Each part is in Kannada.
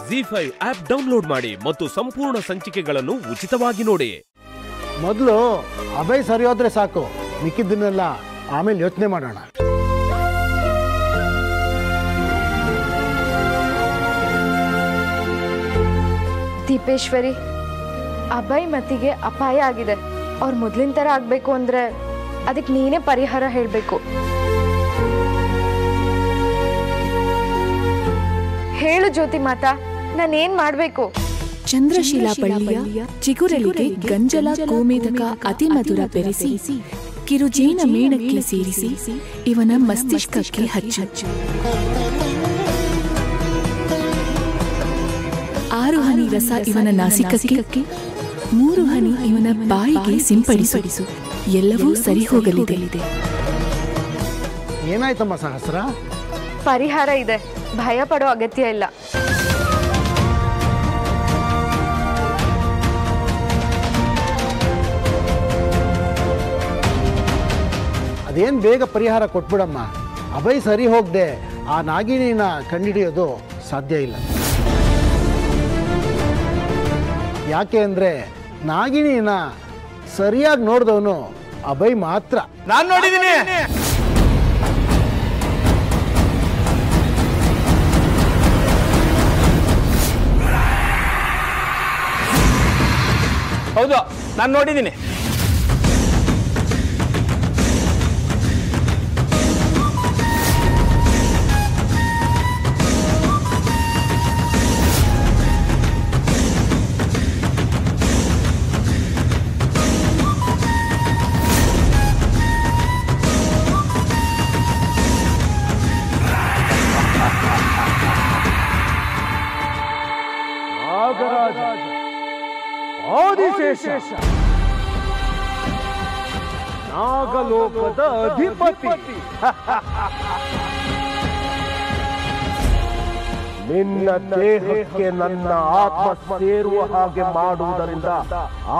ZEE5 ಆಪ್ ಡೌನ್ಲೋಡ್ ಮಾಡಿ ಮತ್ತು ಸಂಪೂರ್ಣ ಸಂಚಿಕೆಗಳನ್ನು ಉಚಿತವಾಗಿ ನೋಡಿ. ಮೊದಲು ಅಭಯ್ ಸರಿ ಹೋದ್ರೆ ಸಾಕು, ಮಿಕ್ಕಿದ್ದನ್ನೆಲ್ಲ ಆಮೇಲೆ ಯೋಚನೆ ಮಾಡೋಣ. ದೀಪೇಶ್ವರಿ, ಅಭಯ್ ಮತಿಗೆ ಅಪಾಯ ಆಗಿದೆ. ಅವ್ರು ಮೊದಲಿನ ಥರ ಆಗಬೇಕು ಅಂದರೆ ಅದಕ್ಕೆ ನೀನೇ ಪರಿಹಾರ ಹೇಳಬೇಕು. ಹೇಳು ಜ್ಯೋತಿ ಮಾತಾ, ನಾನೇನ್ ಮಾಡಬೇಕು? ಚಂದ್ರಶೀಲಾ ಬಳ್ಳಿಯ ಚಿಗುರಳಿಗೆ ಗಂಜಲ ಗೋಮೇಧಕ ಅತಿ ಮಧುರ ಬೆರೆಸಿ ಕಿರುಜೇನ ಮೇಣಕ್ಕೆ ಸೇರಿಸಿ ಇವನ ಮಸ್ತಿಷ್ಕಕ್ಕೆ ಹಚ್ಚು. 6 ಹನಿ ರಸ ಇವನ ನಾಸಿಕಕ್ಕೆ, 3 ಹನಿ ಇವನ ಬಾಯಿಗೆ ಸಿಂಪಡಿಸು. ಎಲ್ಲವೂ ಸರಿ ಹೋಗಲಿದೆ. ಏನಾಯ್ತಮ್ಮ ಸಹಸ್ರ? ಪರಿಹಾರ ಇದೆ, ಭಯ ಪಡೋ ಅಗತ್ಯ ಇಲ್ಲ. ಅದೇನು ಬೇಗ ಪರಿಹಾರ ಕೊಟ್ಬಿಡಮ್ಮ. ಅಭಯ್ ಸರಿ ಹೋಗದೆ ಆ ನಾಗಿಣಿನ ಕಂಡುಹಿಡಿಯೋದು ಸಾಧ್ಯ ಇಲ್ಲ. ಯಾಕೆ ಅಂದರೆ ನಾಗಿಣಿನ ಸರಿಯಾಗಿ ನೋಡಿದವನು ಅಭಯ್ ಮಾತ್ರ. ನಾನು ನೋಡಿದ್ದೀನಿ. ಹೌದು, ನಾನು ನೋಡಿದ್ದೀನಿ. ಆದಿಶೇಷ ನಾಗಲೋಕದ ಅಧಿಪತಿ, ನಿನ್ನ ದೇಹಕ್ಕೆ ನನ್ನ ಆತ್ಮ ಸೇರುವ ಹಾಗೆ ಮಾಡುವುದರಿಂದ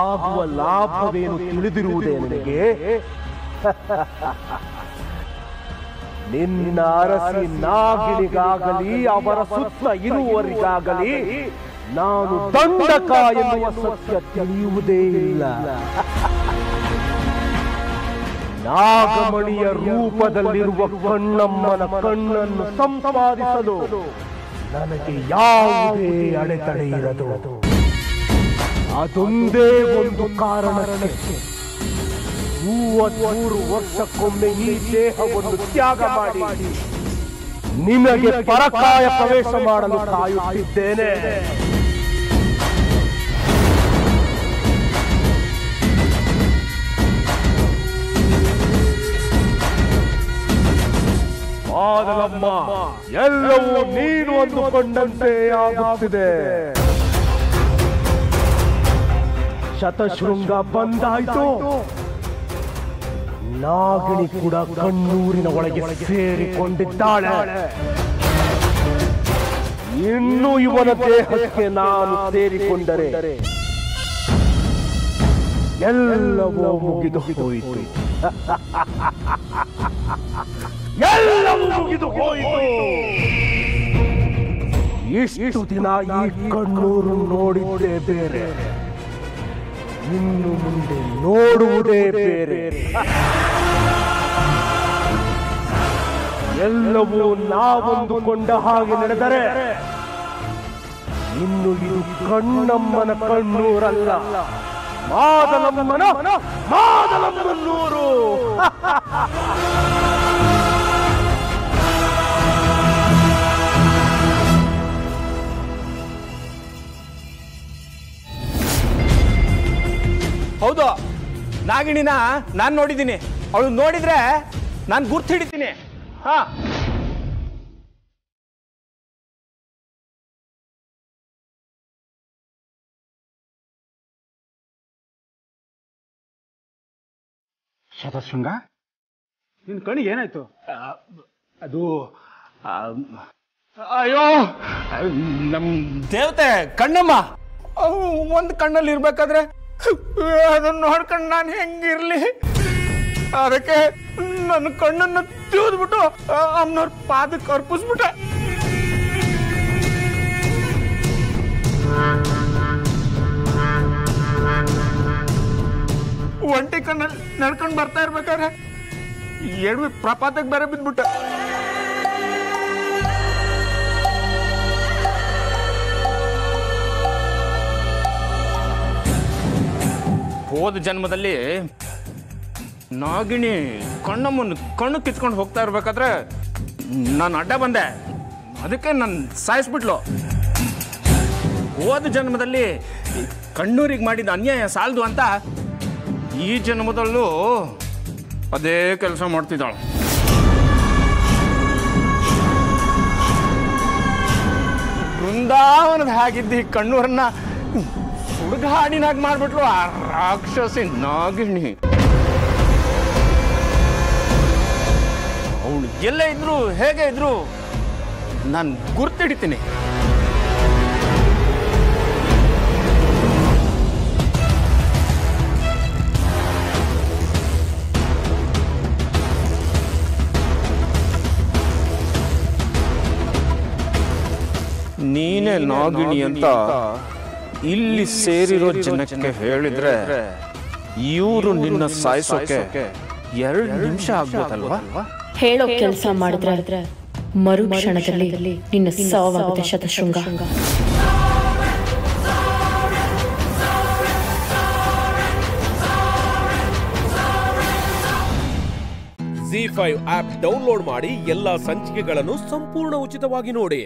ಆಗುವ ಲಾಭವೇನು ತಿಳಿದಿರುವುದೇ ನಿನಗೆ? ನಿನ್ನ ಅರಸಿ ನಾಗಿಣಿಗಾಗಲಿ ಅವರ ಸುತ್ತ ಇರುವವರಿಗಾಗಲಿ ನಾನು ದಂಡಕ ಎನ್ನುವ ಸತ್ಯ ತಿಳಿಯುವುದೇ ಇಲ್ಲ. ನಾಗಮಣಿಯ ರೂಪದಲ್ಲಿರುವ ಕಣ್ಣಮ್ಮನ ಕಣ್ಣನ್ನು ಸಂಪಾದಿಸಲು ನನಗೆ ಯಾವುದೇ ಅಡೆತಡೆ ಇರದು. ಅದೊಂದೇ ಒಂದು ಕಾರಣಕ್ಕೆ 33 ವರ್ಷಕ್ಕೊಮ್ಮೆ ಈ ದೇಹವನ್ನು ತ್ಯಾಗ ಮಾಡಿ ನಿನಗೆ ಪರಕಾಯ ಪ್ರವೇಶ ಮಾಡಲು ಕಾಯುತ್ತಿದ್ದೇನೆ. ಆದಲಮ್ಮ, ಎಲ್ಲವೂ ನೀನು ಅಂದುಕೊಂಡಂತೆ ಆಗುತ್ತಿದೆ. ಶತಶೃಂಗ ಬಂದಾಯ್ತು. ನಾಗಿಣಿ ಕೂಡ ಕಣ್ಣೂರಿನ ಒಳಗೆ ಸೇರಿಕೊಂಡಿದ್ದಾಳೆ. ಇನ್ನು ಇವನ ದೇಹಕ್ಕೆ ನಾನು ಸೇರಿಕೊಂಡರೆ ಎಲ್ಲವೂ ಮುಗಿದು ಹೋಯಿತು. ಎಲ್ಲವೂ ಮುಗಿದು ಹೋಯಿತು. ಇಷ್ಟು ದಿನ ಈ ಕಣ್ಣೂರು ನೋಡಿದ್ದೇ ಬೇರೆ, ಇನ್ನು ಮುಂದೆ ನೋಡುವುದೇ ಬೇರೆ. ಎಲ್ಲವೂ ನಾವೊಂದುಕೊಂಡ ಹಾಗೆ ನಡೆದರೆ ಇನ್ನು ಇದು ಕಣ್ಣಮ್ಮನ ಕಣ್ಣೂರಲ್ಲ, ಮಾದಲಮ್ಮನೂರು. ಹೌದು, ನಾಗಿಣಿನ ನಾನು ನೋಡಿದ್ದೀನಿ. ಅವಳು ನೋಡಿದ್ರೆ ನಾನು ಗುರ್ತು ಹಿಡಿತೀನಿ. ಹಾ, ಶತಶೃಂಗ, ನಿನ್ ಕಣಿಗೆ ಏನಾಯ್ತು? ಅದು ಅಯ್ಯೋ, ನಮ್ ದೇವತೆ ಕಣ್ಣಮ್ಮ ಒಂದು ಕಣ್ಣಲ್ಲಿ ಇರ್ಬೇಕಾದ್ರೆ ಅದನ್ನ ನೋಡ್ಕೊಂಡು ನಾನು ಹೆಂಗಿರ್ಲಿ? ಅದಕ್ಕೆ ನನ್ನ ಕಣ್ಣನ್ನು ತಿವಿದ್ಬಿಟ್ಟು ಅಮ್ಮನವ್ರ ಪಾದಕ್ಕೆ ಅರ್ಪಿಸ್ಬಿಟ್ಟೆ. ನಡ್ಕೊಂಡು ಬರ್ತಾ ಇರ್ಬೇಕಾದ್ರೆ ಎಡವಿ ಪ್ರಪಾತಕ್ಕೆ ಬೇರೆ ಬಿದ್ಬಿಟ್ಟ. ಹೋದ ಜನ್ಮದಲ್ಲಿ ನಾಗಿಣಿ ಕಣ್ಣು ಕಿತ್ಕೊಂಡು ಹೋಗ್ತಾ ಇರ್ಬೇಕಾದ್ರೆ ನಾನು ಅಡ್ಡ ಬಂದೆ, ಅದಕ್ಕೆ ನಾನು ಸಾಯಿಸ್ಬಿಟ್ಲು. ಹೋದ ಜನ್ಮದಲ್ಲಿ ಕಣ್ಣೂರಿಗೆ ಮಾಡಿದ ಅನ್ಯಾಯ ಸಾಲದು ಅಂತ ಈ ಜನ್ಮದಲ್ಲೂ ಅದೇ ಕೆಲಸ ಮಾಡ್ತಿದ್ದಾಳು. ಬೃಂದಾವನದ ಹಾಗಿದ್ದ ಈ ಕಣ್ಣೂರನ್ನ ಹುಡುಗಾಡಿನಾಗಿ ಮಾಡ್ಬಿಟ್ಲು ಆ ರಾಕ್ಷಸಿ ನಾಗಿಣಿ. ಅವಳು ಎಲ್ಲೇ ಇದ್ರು ಹೇಗೆ ಇದ್ರು ನಾನು ಗುರ್ತಿಡಿತೀನಿ. ನೀನೇ ನಾಗಿಣಿ ಅಂತ ಇಲ್ಲಿ ಸೇರಿರೋ ಜನಕ್ಕೆ ಹೇಳಿದ್ರೆ ಇವರು ನಿನ್ನ ಸಾಯಿಸೋಕೆ 2 ನಿಮಿಷ ಆಗ್ಬೋದಲ್ವಾ? ಹೇಳೋ ಕೆಲಸ ಮಾಡಿದ್ರೆ ಮರು ಕ್ಷಣದಲ್ಲಿ ನಿನ್ನ ಸಾವಾಗುತ್ತೆ ಶತಶೃಂಗ. ZEE5 ಆಪ್ ಡೌನ್ಲೋಡ್ ಮಾಡಿ ಎಲ್ಲಾ ಸಂಚಿಕೆಗಳನ್ನು ಸಂಪೂರ್ಣ ಉಚಿತವಾಗಿ ನೋಡಿ.